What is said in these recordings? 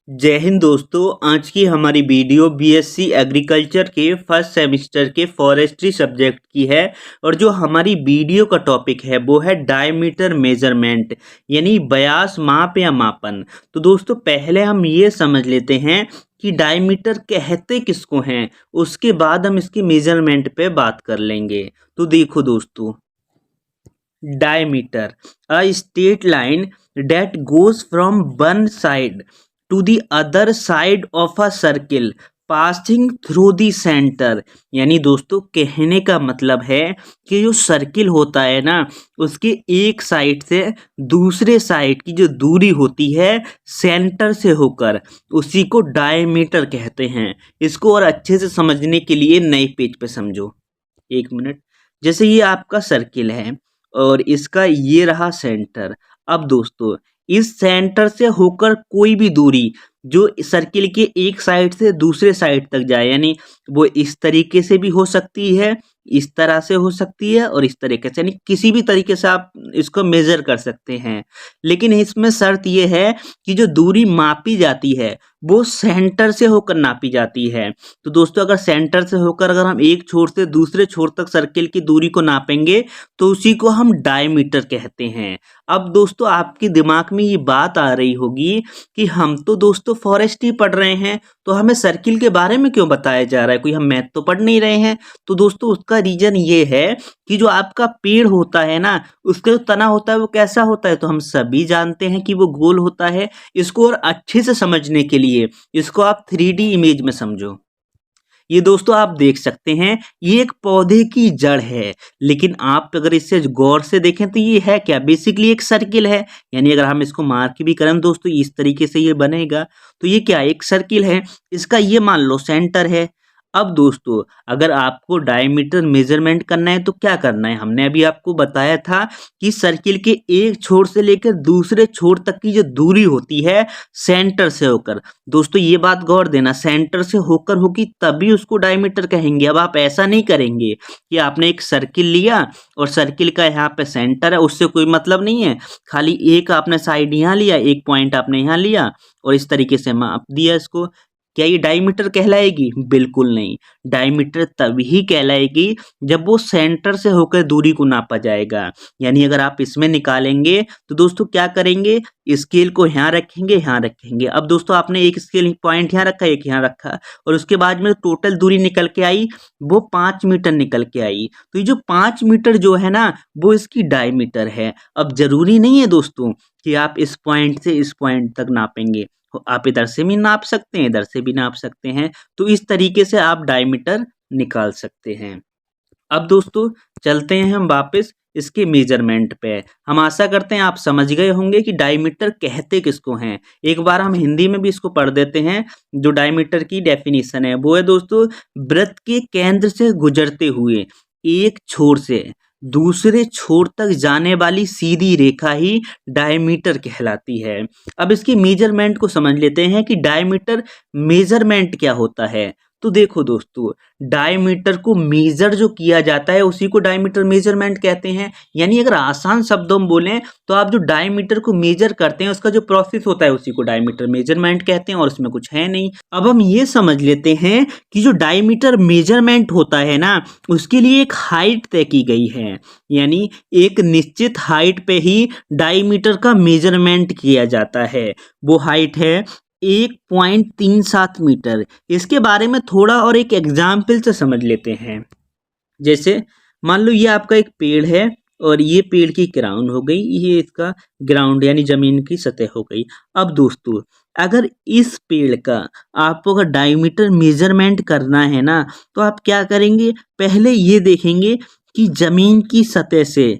जय हिंद दोस्तों। आज की हमारी वीडियो बीएससी एग्रीकल्चर के फर्स्ट सेमेस्टर के फॉरेस्ट्री सब्जेक्ट की है। और जो हमारी वीडियो का टॉपिक है वो है डायमीटर मेजरमेंट, यानी व्यास माप या मापन। तो दोस्तों पहले हम ये समझ लेते हैं कि डायमीटर कहते किसको हैं, उसके बाद हम इसकी मेजरमेंट पे बात कर लेंगे। तो देखो दोस्तों, diameter, a straight line that goes from one side to the other side of a circle passing through the center। यानी दोस्तों कहने का मतलब है कि जो सर्किल होता है ना, उसके एक साइड से दूसरे साइड की जो दूरी होती है सेंटर से होकर, उसी को डायमीटर कहते हैं। इसको और अच्छे से समझने के लिए नए पेज पे समझो। एक मिनट। जैसे ये आपका सर्किल है और इसका ये रहा सेंटर। अब दोस्तों इस सेंटर से होकर कोई भी दूरी जो सर्किल के एक साइड से दूसरे साइड तक जाए, यानी वो इस तरीके से भी हो सकती है, इस तरह से हो सकती है और इस तरीके से, यानी किसी भी तरीके से आप इसको मेजर कर सकते हैं। लेकिन इसमें शर्त ये है कि जो दूरी मापी जाती है वो सेंटर से होकर नापी जाती है। तो दोस्तों अगर सेंटर से होकर अगर हम एक छोर से दूसरे छोर तक सर्किल की दूरी को नापेंगे तो उसी को हम डायमीटर कहते हैं। अब दोस्तों आपके दिमाग में ये बात आ रही होगी कि हम तो दोस्तों फॉरेस्ट ही पढ़ रहे हैं, तो हमें सर्किल के बारे में क्यों बताया जा रहा है, कोई हम मैथ तो पढ़ नहीं रहे हैं। तो दोस्तों उसका रीजन ये है कि जो आपका पेड़ होता है ना, उसका जो तना होता है वो कैसा होता है, तो हम सभी जानते हैं कि वो गोल होता है। इसको और अच्छे से समझने के लिए इसको आप 3D इमेज में समझो। ये दोस्तों आप देख सकते हैं ये एक पौधे की जड़ है, लेकिन आप अगर इसे गौर से देखें तो ये है क्या, बेसिकली एक सर्किल है। यानी अगर हम इसको मार्क भी करें दोस्तों इस तरीके से ये बनेगा, तो ये क्या एक सर्किल है। इसका ये मान लो सेंटर है। अब दोस्तों अगर आपको डायमीटर मेजरमेंट करना है तो क्या करना है, हमने अभी आपको बताया था कि सर्किल के एक छोर से लेकर दूसरे छोर तक की जो दूरी होती है सेंटर से होकर, दोस्तों ये बात गौर देना, सेंटर से होकर होगी तभी उसको डायमीटर कहेंगे। अब आप ऐसा नहीं करेंगे कि आपने एक सर्किल लिया और सर्किल का यहाँ पे सेंटर है, उससे कोई मतलब नहीं है। खाली एक आपने साइड यहाँ लिया, एक पॉइंट आपने यहाँ लिया और इस तरीके से माप दिया इसको, क्या ये डायमीटर कहलाएगी? बिल्कुल नहीं। डायमीटर तभी कहलाएगी जब वो सेंटर से होकर दूरी को नापा जाएगा। यानी अगर आप इसमें निकालेंगे तो दोस्तों क्या करेंगे, स्केल को यहाँ रखेंगे, यहाँ रखेंगे। अब दोस्तों आपने एक स्केल पॉइंट यहाँ रखा, एक यहाँ रखा, और उसके बाद में टोटल दूरी निकल के आई वो 5 मीटर निकल के आई। तो ये जो 5 मीटर जो है ना वो इसकी डायमीटर है। अब जरूरी नहीं है दोस्तों कि आप इस पॉइंट से इस पॉइंट तक नापेंगे, आप इधर से भी नाप सकते हैं, इधर से भी नाप सकते हैं। तो इस तरीके से आप डायमीटर निकाल सकते हैं। अब दोस्तों चलते हैं हम वापस इसके मेजरमेंट पे। हम आशा करते हैं आप समझ गए होंगे कि डायमीटर कहते किसको हैं। एक बार हम हिंदी में भी इसको पढ़ देते हैं। जो डायमीटर की डेफिनेशन है वो है दोस्तों, वृत्त के केंद्र से गुजरते हुए एक छोर से दूसरे छोर तक जाने वाली सीधी रेखा ही डायमीटर कहलाती है। अब इसकी मेजरमेंट को समझ लेते हैं कि डायमीटर मेजरमेंट क्या होता है। तो देखो दोस्तों, डायमीटर को मेजर जो किया जाता है उसी को डायमीटर मेजरमेंट कहते हैं। यानी अगर आसान शब्दों में बोलें तो आप जो डायमीटर को मेजर करते हैं उसका जो प्रोसेस होता है उसी को डायमीटर मेजरमेंट कहते हैं, और इसमें कुछ है नहीं। अब हम ये समझ लेते हैं कि जो डायमीटर मेजरमेंट होता है ना, उसके लिए एक हाइट तय की गई है। यानी एक निश्चित हाइट पे ही डायमीटर का मेजरमेंट किया जाता है। वो हाइट है 1.37 मीटर। इसके बारे में थोड़ा और एक एग्जाम्पल से समझ लेते हैं। जैसे मान लो ये आपका एक पेड़ है और ये पेड़ की क्राउन हो गई, ये इसका ग्राउंड यानी जमीन की सतह हो गई। अब दोस्तों अगर इस पेड़ का आपको अगर डायमीटर मेजरमेंट करना है ना, तो आप क्या करेंगे, पहले ये देखेंगे कि जमीन की सतह से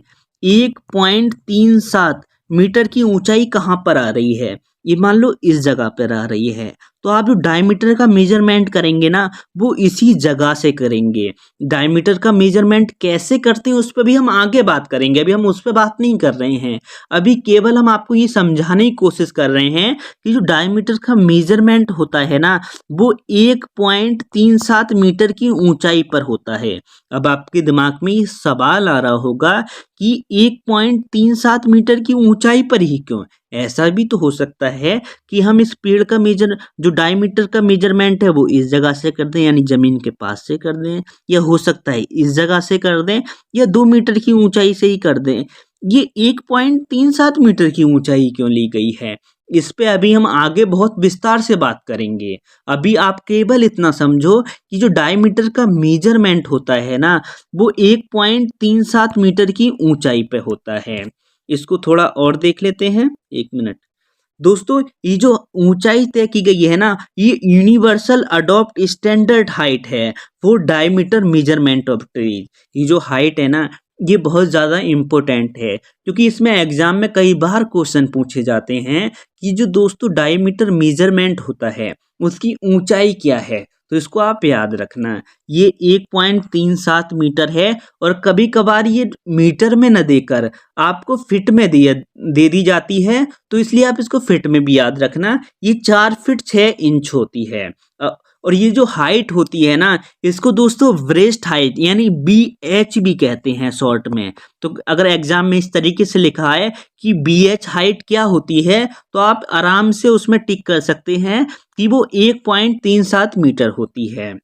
1.37 मीटर की ऊंचाई कहाँ पर आ रही है। ये मान लो इस जगह पर आ रही है, तो आप जो डायमीटर का मेजरमेंट करेंगे ना वो इसी जगह से करेंगे। डायमीटर का मेजरमेंट कैसे करते हैं उस पर भी हम आगे बात करेंगे, अभी हम उस पर बात नहीं कर रहे हैं। अभी केवल हम आपको ये समझाने की कोशिश कर रहे हैं कि जो डायमीटर का मेजरमेंट होता है ना वो 1.37 मीटर की ऊंचाई पर होता है। अब आपके दिमाग में ये सवाल आ रहा होगा कि 1.37 मीटर की ऊंचाई पर ही क्यों, ऐसा भी तो हो सकता है कि हम इस पेड़ का मेजर जो डायमीटर का मेजरमेंट है वो इस जगह से कर दें, यानी ज़मीन के पास से कर दें, या हो सकता है इस जगह से कर दें, या 2 मीटर की ऊंचाई से ही कर दें। ये 1.37 मीटर की ऊंचाई क्यों ली गई है, इस पे अभी हम आगे बहुत विस्तार से बात करेंगे। अभी आप केवल इतना समझो कि जो डायमीटर का मेजरमेंट होता है ना, वो 1.37 मीटर की ऊंचाई पे होता है। इसको थोड़ा और देख लेते हैं, 1 मिनट। दोस्तों ये जो ऊंचाई तय की गई है ना, ये यूनिवर्सल अडॉप्ट स्टैंडर्ड हाइट है for diameter measurement of trees. ये जो हाइट है ना, ये बहुत ज़्यादा इम्पोर्टेंट है, क्योंकि इसमें एग्जाम में कई बार क्वेश्चन पूछे जाते हैं कि जो दोस्तों डायमीटर मेजरमेंट होता है उसकी ऊंचाई क्या है। तो इसको आप याद रखना, ये 1.37 मीटर है, और कभी कभार ये मीटर में न देकर आपको फिट में दे दी जाती है, तो इसलिए आप इसको फिट में भी याद रखना। ये 4 फीट 6 इंच होती है। और ये जो हाइट होती है ना, इसको दोस्तों ब्रेस्ट हाइट यानी BH भी कहते हैं शॉर्ट में। तो अगर एग्जाम में इस तरीके से लिखा है कि BH हाइट क्या होती है, तो आप आराम से उसमें टिक कर सकते हैं कि वो 1.37 मीटर होती है।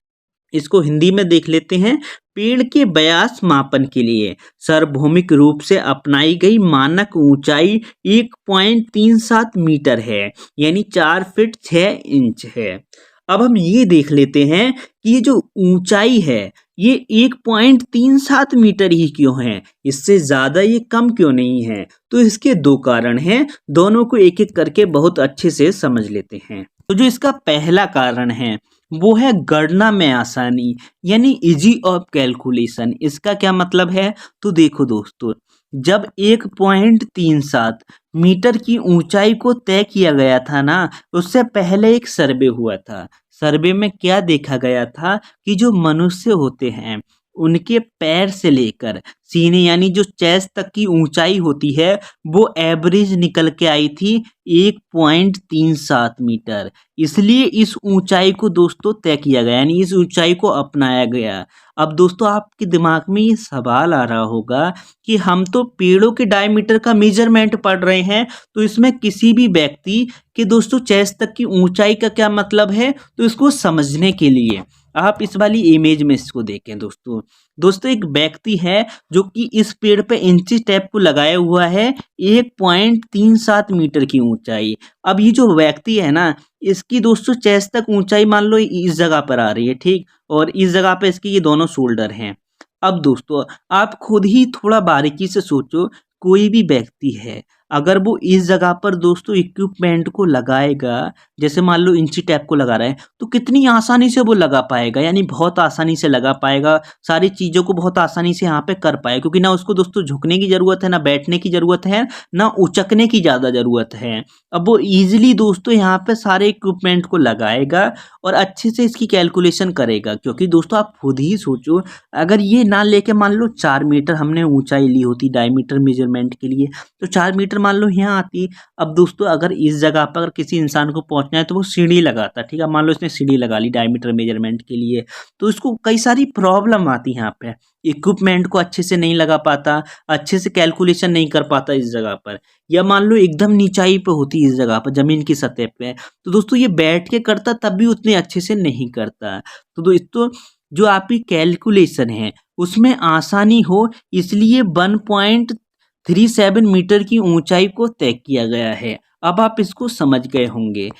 इसको हिंदी में देख लेते हैं। पेड़ के व्यास मापन के लिए सार्वभौमिक रूप से अपनाई गई मानक ऊंचाई 1.37 मीटर है, यानी 4 फीट 6 इंच है। अब हम ये देख लेते हैं कि ये जो ऊंचाई है ये 1.37 मीटर ही क्यों है, इससे ज़्यादा ये कम क्यों नहीं है। तो इसके 2 कारण हैं, दोनों को एक एक करके बहुत अच्छे से समझ लेते हैं। तो जो इसका पहला कारण है वो है गणना में आसानी, यानी इजी ऑफ कैलकुलेशन। इसका क्या मतलब है, तो देखो दोस्तों, जब 1.37 मीटर की ऊंचाई को तय किया गया था ना, उससे पहले एक सर्वे हुआ था। सर्वे में क्या देखा गया था कि जो मनुष्य होते हैं उनके पैर से लेकर सीने यानी जो चेस्ट तक की ऊंचाई होती है वो एवरेज निकल के आई थी 1.37 मीटर। इसलिए इस ऊंचाई को दोस्तों तय किया गया, यानी इस ऊंचाई को अपनाया गया। अब दोस्तों आपके दिमाग में ये सवाल आ रहा होगा कि हम तो पेड़ों के डायमीटर का मेजरमेंट पढ़ रहे हैं, तो इसमें किसी भी व्यक्ति के दोस्तों चेस्ट तक की ऊंचाई का क्या मतलब है। तो इसको समझने के लिए आप इस वाली इमेज में इसको देखें। दोस्तों एक व्यक्ति है जो कि इस पेड़ पे इंची टेप को लगाया हुआ है 1.37 मीटर की ऊंचाई। अब ये जो व्यक्ति है ना, इसकी दोस्तों चेस्ट तक ऊंचाई मान लो इस जगह पर आ रही है, ठीक, और इस जगह पे इसकी ये दोनों शोल्डर हैं। अब दोस्तों आप खुद ही थोड़ा बारीकी से सोचो, कोई भी व्यक्ति है अगर वो इस जगह पर दोस्तों इक्विपमेंट को लगाएगा, जैसे मान लो इंची टैप को लगा रहा है, तो कितनी आसानी से वो लगा पाएगा, यानी बहुत आसानी से लगा पाएगा, सारी चीज़ों को बहुत आसानी से यहाँ पे कर पाएगा, क्योंकि ना उसको दोस्तों झुकने की ज़रूरत है, ना बैठने की ज़रूरत है, ना उचकने की ज़्यादा ज़रूरत है। अब वो ईजिली दोस्तों यहाँ पे सारे इक्विपमेंट को लगाएगा और अच्छे से इसकी कैलकुलेशन करेगा। क्योंकि दोस्तों आप खुद ही सोचो, अगर ये ना लेके मान लो 4 मीटर हमने ऊंचाई ली होती डायमीटर मेजरमेंट के लिए, तो 4 मीटर मान लो यहाँ आती। अब दोस्तों अगर इस जगह पर अगर किसी इंसान को पहुंचना है तो वो सीढ़ी लगाता, ठीक है, मान लो इसने सीढ़ी लगा ली डायमीटर मेजरमेंट के लिए, तो इसको कई सारी प्रॉब्लम आती है। यहाँ पे इक्विपमेंट को अच्छे से नहीं लगा पाता, अच्छे से कैलकुलेशन नहीं कर पाता इस जगह पर, या मान लो एकदम नीचाई पे होती इस जगह पर जमीन की सतह पे, तो दोस्तों ये बैठ के करता तब भी उतने अच्छे से नहीं करता। तो दोस्तों जो आपकी कैलकुलेशन है उसमें आसानी हो, इसलिए 1.37 मीटर की ऊंचाई को तय किया गया है। अब आप इसको समझ गए होंगे।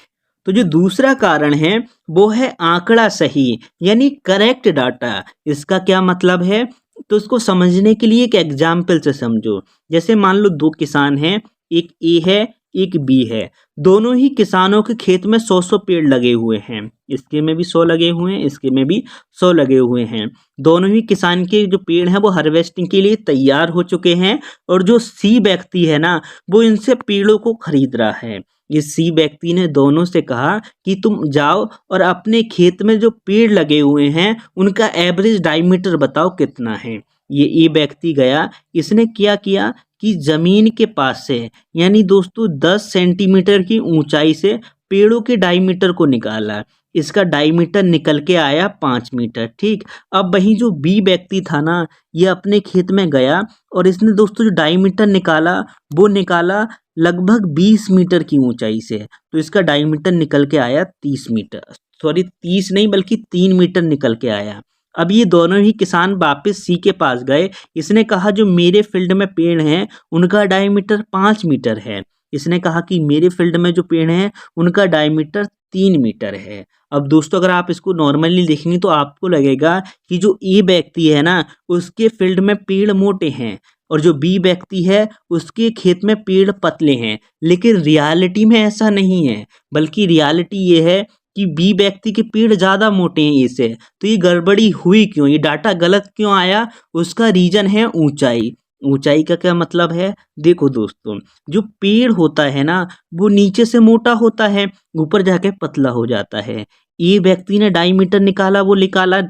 तो जो दूसरा कारण है वो है आंकड़ा सही, यानी करेक्ट डाटा। इसका क्या मतलब है, तो इसको समझने के लिए एक एग्जाम्पल से समझो। जैसे मान लो 2 किसान हैं, एक ए है एक बी है, दोनों ही किसानों के खेत में 100 पेड़ लगे हुए हैं। इसके में भी 100 लगे हुए हैं, इसके में भी 100 लगे हुए हैं। दोनों ही किसान के जो पेड़ हैं वो हार्वेस्टिंग के लिए तैयार हो चुके हैं, और जो सी व्यक्ति है ना, वो इनसे पेड़ों को खरीद रहा है। इस सी व्यक्ति ने दोनों से कहा कि तुम जाओ और अपने खेत में जो पेड़ लगे हुए हैं उनका एवरेज डायमीटर बताओ कितना है। ये व्यक्ति गया, इसने क्या किया कि जमीन के पास से, यानी दोस्तों 10 सेंटीमीटर की ऊंचाई से पेड़ों के डायमीटर को निकाला, इसका डायमीटर निकल के आया 5 मीटर। ठीक, अब वही जो बी व्यक्ति था ना, ये अपने खेत में गया और इसने दोस्तों जो डायमीटर निकाला वो निकाला लगभग 20 मीटर की ऊंचाई से, तो इसका डायमीटर निकल के आया 30 मीटर, सॉरी 30 नहीं बल्कि 3 मीटर निकल के आया। अब ये दोनों ही किसान वापस सी के पास गए, इसने कहा जो मेरे फील्ड में पेड़ हैं उनका डायमीटर 5 मीटर है, इसने कहा कि मेरे फील्ड में जो पेड़ हैं उनका डायमीटर 3 मीटर है। अब दोस्तों अगर आप इसको नॉर्मली देखेंगे तो आपको लगेगा कि जो ए व्यक्ति है ना उसके फील्ड में पेड़ मोटे हैं और जो बी व्यक्ति है उसके खेत में पेड़ पतले हैं, लेकिन रियलिटी में ऐसा नहीं है, बल्कि रियलिटी ये है कि बी व्यक्ति के पेड़ ज़्यादा मोटे हैं ए से। तो ये गड़बड़ी हुई क्यों, ये डाटा गलत क्यों आया? उसका रीजन है ऊंचाई। ऊंचाई का क्या मतलब है? देखो दोस्तों, जो पेड़ होता है ना वो नीचे से मोटा होता है, ऊपर जाके पतला हो जाता है। ए व्यक्ति ने डायमीटर निकाला, वो निकाला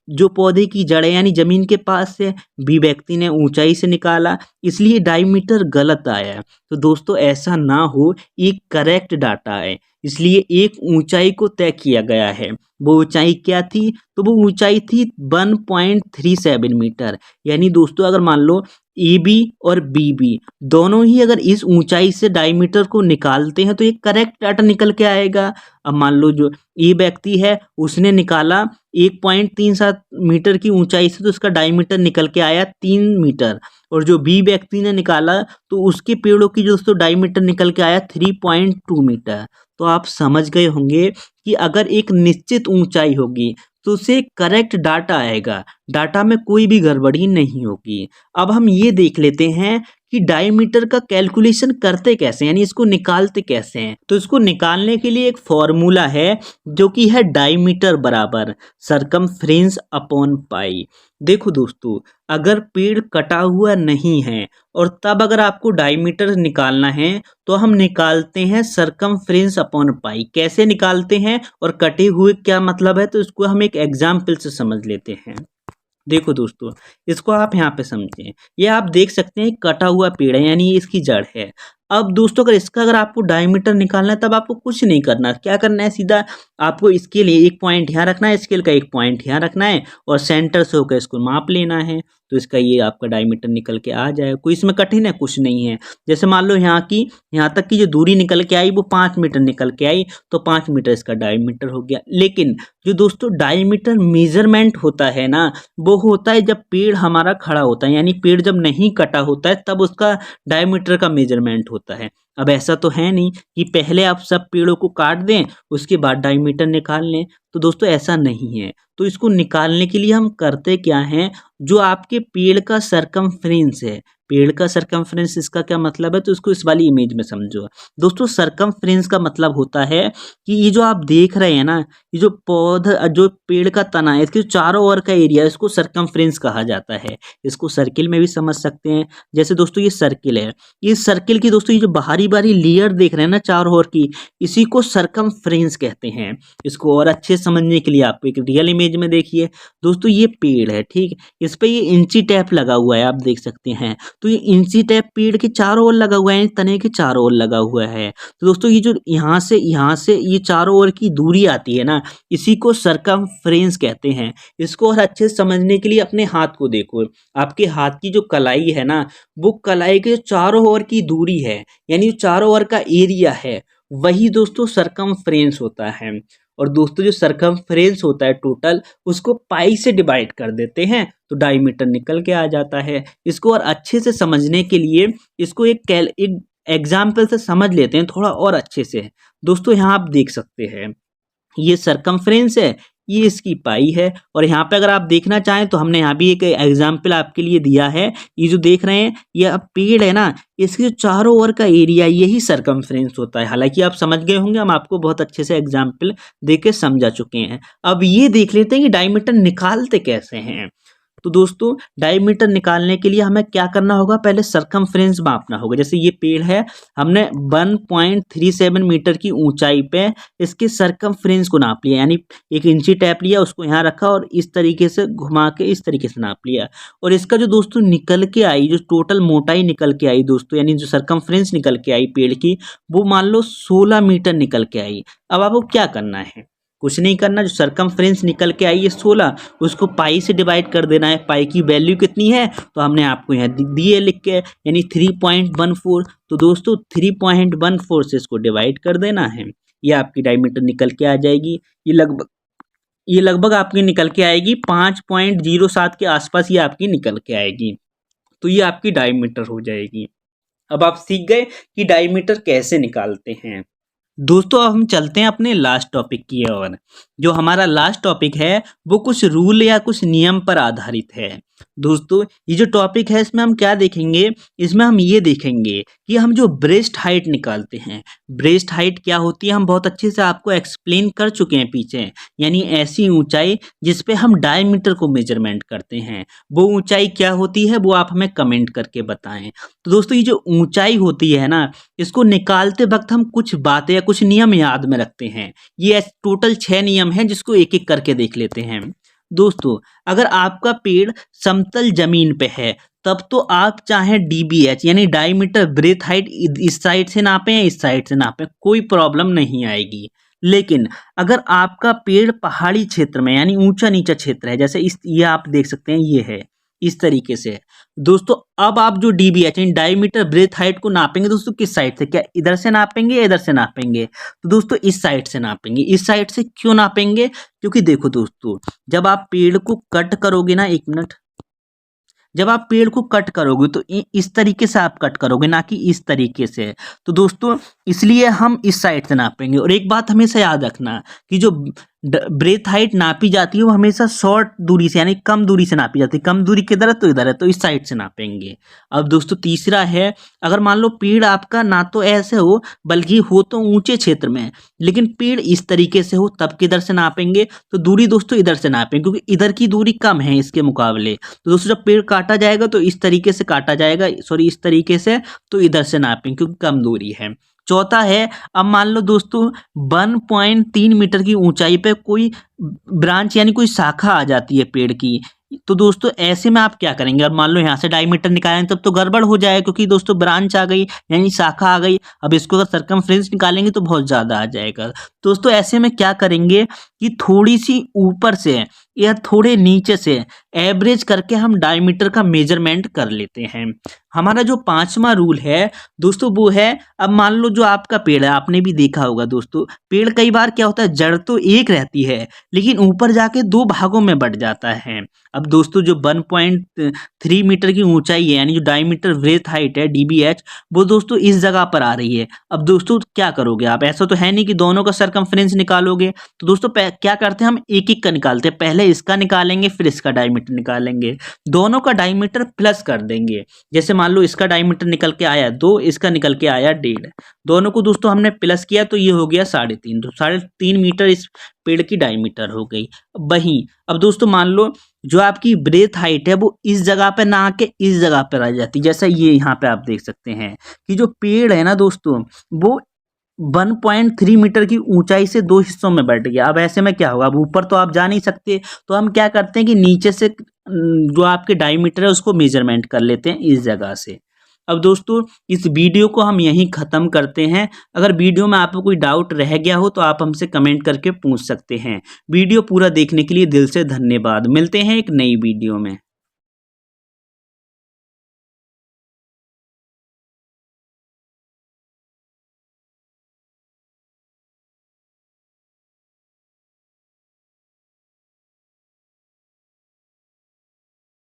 जो पौधे की जड़ है यानी जमीन के पास से, बी व्यक्ति ने ऊंचाई से निकाला, इसलिए डायमीटर गलत आया। तो दोस्तों ऐसा ना हो, एक करेक्ट डाटा है, इसलिए एक ऊंचाई को तय किया गया है। वो ऊंचाई क्या थी? तो वो ऊंचाई थी 1.37 मीटर। यानी दोस्तों अगर मान लो ए बी और बी बी दोनों ही अगर इस ऊंचाई से डायमीटर को निकालते हैं तो एक करेक्ट डाटा निकल के आएगा। अब मान लो जो ए व्यक्ति है उसने निकाला 1.37 मीटर की ऊंचाई से, तो उसका डायमीटर निकल के आया 3 मीटर, और जो बी व्यक्ति ने निकाला तो उसके पेड़ों की जो दोस्तों डायमीटर निकल के आया 3.2 मीटर। तो आप समझ गए होंगे कि अगर एक निश्चित ऊंचाई होगी तो उसे करेक्ट डाटा आएगा, डाटा में कोई भी गड़बड़ी नहीं होगी। अब हम ये देख लेते हैं कि डायमीटर का कैलकुलेशन करते कैसे, यानी इसको निकालते कैसे हैं। तो इसको निकालने के लिए एक फॉर्मूला है जो कि है डायमीटर बराबर सरकमफ्रेंस अपॉन पाई। देखो दोस्तों, अगर पेड़ कटा हुआ नहीं है और तब अगर आपको डायमीटर निकालना है तो हम निकालते हैं सरकमफ्रेंस अपॉन पाई। कैसे निकालते हैं और कटे हुए क्या मतलब है, तो इसको हम एक एग्जाम्पल से समझ लेते हैं। देखो दोस्तों, इसको आप यहाँ पे समझें, ये आप देख सकते हैं कटा हुआ पेड़ है यानी ये इसकी जड़ है। अब दोस्तों अगर आपको डायमीटर निकालना है तब आपको कुछ नहीं करना, क्या करना है, सीधा आपको इसके लिए एक पॉइंट यहाँ रखना है, स्केल का एक पॉइंट यहाँ रखना है और सेंटर से होकर इसको माप लेना है, तो इसका ये आपका डायमीटर निकल के आ जाएगा। कोई इसमें कठिन है? कुछ नहीं है। जैसे मान लो यहाँ तक की जो दूरी निकल के आई वो 5 मीटर निकल के आई, तो 5 मीटर इसका डायमीटर हो गया। लेकिन जो दोस्तों डायमीटर मेजरमेंट होता है ना, वो होता है जब पेड़ हमारा खड़ा होता है, यानी पेड़ जब नहीं कटा होता है तब उसका डायमीटर का मेजरमेंट होता है। अब ऐसा तो है नहीं कि पहले आप सब पेड़ों को काट दें उसके बाद डायमीटर निकाल लें, तो दोस्तों ऐसा नहीं है। तो इसको निकालने के लिए हम करते क्या हैं, जो आपके पेड़ का सरकमफ्रेंस है, पेड़ का सरकमफ्रेंस इसका क्या मतलब है, तो इसको इस वाली इमेज में समझो। दोस्तों सरकमफ्रेंस का मतलब होता है कि ये जो आप देख रहे हैं ना, ये जो पौधा जो पेड़ का तना है इसके चारों ओर का एरिया, इसको सरकमफ्रेंस कहा जाता है। इसको सर्किल में भी समझ सकते हैं। जैसे दोस्तों ये सर्किल है, इस सर्किल की दोस्तों ये जो बाहरी बाहरी लेयर देख रहे हैं ना चारों ओर की, इसी को सरकमफ्रेंस कहते हैं। इसको और अच्छे समझने के लिए आप एक रियल इमेज में देखिए। दोस्तों ये पेड़ है, ठीक, इस पे ये इंची टैप लगा हुआ है, आप देख सकते हैं। तो ये इंची टैप पेड़ के चारों ओर लगा हुआ है, तने के चारों ओर लगा हुआ है। तो दोस्तों ये जो यहाँ से ये चारों ओर की दूरी आती है ना, इसी को सरकमफ्रेंस कहते हैं। इसको और अच्छे से समझने के लिए अपने हाथ को देखो, आपके हाथ की जो कलाई है ना, वो कलाई के चारों ओर की दूरी है, यानी जो चारों ओर का एरिया है वही दोस्तों सरकमफ्रेंस होता है। और दोस्तों जो सरकमफ्रेंस होता है टोटल, उसको पाई से डिवाइड कर देते हैं तो डायमीटर निकल के आ जाता है। इसको और अच्छे से समझने के लिए इसको एक एग्जाम्पल से समझ लेते हैं थोड़ा और अच्छे से। दोस्तों यहाँ आप देख सकते हैं ये सरकमफ्रेंस है, ये इसकी पाई है, और यहाँ पे अगर आप देखना चाहें तो हमने यहाँ भी एक एग्जाम्पल आपके लिए दिया है। ये जो देख रहे हैं ये अब पेड़ है ना, इसके जो चारों ओर का एरिया यही सरकमफ्रेंस होता है। हालांकि आप समझ गए होंगे, हम आपको बहुत अच्छे से एग्जाम्पल दे के समझा चुके हैं। अब ये देख लेते हैं कि डायमीटर निकालते कैसे हैं। तो दोस्तों डायमीटर निकालने के लिए हमें क्या करना होगा, पहले सरकमफ्रेंस मापना होगा। जैसे ये पेड़ है, हमने 1.37 मीटर की ऊंचाई पे इसके सरकमफ्रेंस को नाप लिया, यानी एक इंची टैप लिया, उसको यहाँ रखा और इस तरीके से घुमा के इस तरीके से नाप लिया। और इसका जो दोस्तों निकल के आई, जो टोटल मोटाई निकल के आई दोस्तों, यानी जो सरकमफ्रेंस निकल के आई पेड़ की, वो मान लो 16 मीटर निकल के आई। अब आपको क्या करना है, कुछ नहीं करना, जो सरकमफ्रेंस निकल के आई है 16, उसको पाई से डिवाइड कर देना है। पाई की वैल्यू कितनी है तो हमने आपको यहाँ दी है लिख के, यानी 3.14। तो दोस्तों 3.14 से इसको डिवाइड कर देना है, ये आपकी डायमीटर निकल के आ जाएगी। ये लगभग आपकी निकल के आएगी 5.07 के आसपास, ये आपकी निकल के आएगी। तो ये आपकी डायमीटर हो जाएगी। अब आप सीख गए कि डायमीटर कैसे निकालते हैं। दोस्तों अब हम चलते हैं अपने लास्ट टॉपिक की ओर। जो हमारा लास्ट टॉपिक है वो कुछ रूल या कुछ नियम पर आधारित है। दोस्तों ये जो टॉपिक है इसमें हम क्या देखेंगे, इसमें हम ये देखेंगे कि हम जो ब्रेस्ट हाइट निकालते हैं, ब्रेस्ट हाइट क्या होती है हम बहुत अच्छे से आपको एक्सप्लेन कर चुके हैं पीछे, यानी ऐसी ऊंचाई जिस पे हम डायमीटर को मेजरमेंट करते हैं, वो ऊंचाई क्या होती है वो आप हमें कमेंट करके बताएं। तो दोस्तों ये जो ऊंचाई होती है ना, इसको निकालते वक्त हम कुछ बातें या कुछ नियम याद में रखते हैं। ये टोटल 6 नियम हैं जिसको एक एक करके देख लेते हैं। दोस्तों अगर आपका पेड़ समतल जमीन पे है तब तो आप चाहे डीबीएच यानी डायमीटर ब्रेथ हाइट इस साइड से नापें या इस साइड से नापें, कोई प्रॉब्लम नहीं आएगी। लेकिन अगर आपका पेड़ पहाड़ी क्षेत्र में यानी ऊंचा नीचा क्षेत्र है, जैसे इस ये आप देख सकते हैं ये है इस तरीके से दोस्तों, अब आप जो डीबीएच यानी डायमीटर ब्रेथ हाइट को नापेंगे दोस्तों किस साइड से, क्या इधर से नापेंगे या इधर से नापेंगे, तो दोस्तों इस साइड से नापेंगे। इस साइड से क्यों नापेंगे, क्योंकि देखो दोस्तों जब आप पेड़ को कट करोगे ना, एक मिनट, जब आप पेड़ को कट करोगे तो इस तरीके से आप कट करोगे, ना कि इस तरीके से। तो दोस्तों इसलिए हम इस साइड से नापेंगे। और एक बात हमेशा याद रखना कि जो ब्रेथ हाइट नापी जाती है वो हमेशा शॉर्ट दूरी से यानी कम दूरी से नापी जाती है। कम दूरी किधर है तो इधर है, तो इस साइड से नापेंगे। अब दोस्तों तीसरा है, अगर मान लो पेड़ आपका ना तो ऐसे हो बल्कि हो तो ऊंचे क्षेत्र में, लेकिन पेड़ इस तरीके से हो, तब किधर से नापेंगे, तो दूरी दोस्तों इधर से नापेंगे क्योंकि इधर की दूरी कम है इसके मुकाबले। तो दोस्तों जब पेड़ काटा जाएगा तो इस तरीके से काटा जाएगा, सॉरी इस तरीके से, तो इधर से नापेंगे क्योंकि कम दूरी है। चौथा है, अब मान लो दोस्तों 1.3 मीटर की ऊंचाई पे कोई ब्रांच यानी कोई शाखा आ जाती है पेड़ की, तो दोस्तों ऐसे में आप क्या करेंगे, अब मान लो यहाँ से डायमीटर निकालें तब तो गड़बड़ हो जाएगा क्योंकि दोस्तों ब्रांच आ गई यानी शाखा आ गई। अब इसको अगर सरकमफ्रेंस निकालेंगे तो बहुत ज़्यादा आ जाएगा। दोस्तों ऐसे में क्या करेंगे कि थोड़ी सी ऊपर से या थोड़े नीचे से एवरेज करके हम डायमीटर का मेजरमेंट कर लेते हैं। हमारा जो 5वां रूल है दोस्तों वो है, अब मान लो जो आपका पेड़ है, आपने भी देखा होगा दोस्तों, पेड़ कई बार क्या होता है, जड़ तो एक रहती है लेकिन ऊपर जाके 2 भागों में बढ़ जाता है। अब दोस्तों जो 1.3 मीटर की ऊंचाई है यानी जो डायमीटर ब्रेथ हाइट है डीबीएच, वो दोस्तों इस जगह पर आ रही है। अब दोस्तों क्या करोगे आप, ऐसा तो है नहीं कि दोनों का सरकमफ्रेंस निकालोगे, तो दोस्तों क्या करते हैं हम एक एक का निकालते हैं, पहले इसका निकालेंगे फिर इसका डायमीटर निकालेंगे, दोनों का डायमीटर प्लस कर देंगे। जैसे मान लो इसका डायमीटर निकल के आया 2, इसका निकल के आया 1.5, दोनों को दोस्तों हमने प्लस किया तो ये हो गया 3.5, तो 3.5 मीटर इस पेड़ की डायमीटर हो गई। वहीं अब दोस्तों मान लो जो आपकी ब्रेथ हाइट है वो इस जगह पे ना आके इस जगह पर आ जाती है, जैसा ये यहाँ पे आप देख सकते हैं कि जो पेड़ है ना दोस्तों वो 1.3 मीटर की ऊंचाई से 2 हिस्सों में बढ़ गया। अब ऐसे में क्या होगा, अब ऊपर तो आप जा नहीं सकते, तो हम क्या करते हैं कि नीचे से जो आपके डायमीटर है उसको मेजरमेंट कर लेते हैं इस जगह से। अब दोस्तों इस वीडियो को हम यहीं ख़त्म करते हैं। अगर वीडियो में आपको कोई डाउट रह गया हो तो आप हमसे कमेंट करके पूछ सकते हैं। वीडियो पूरा देखने के लिए दिल से धन्यवाद। मिलते हैं एक नई वीडियो में।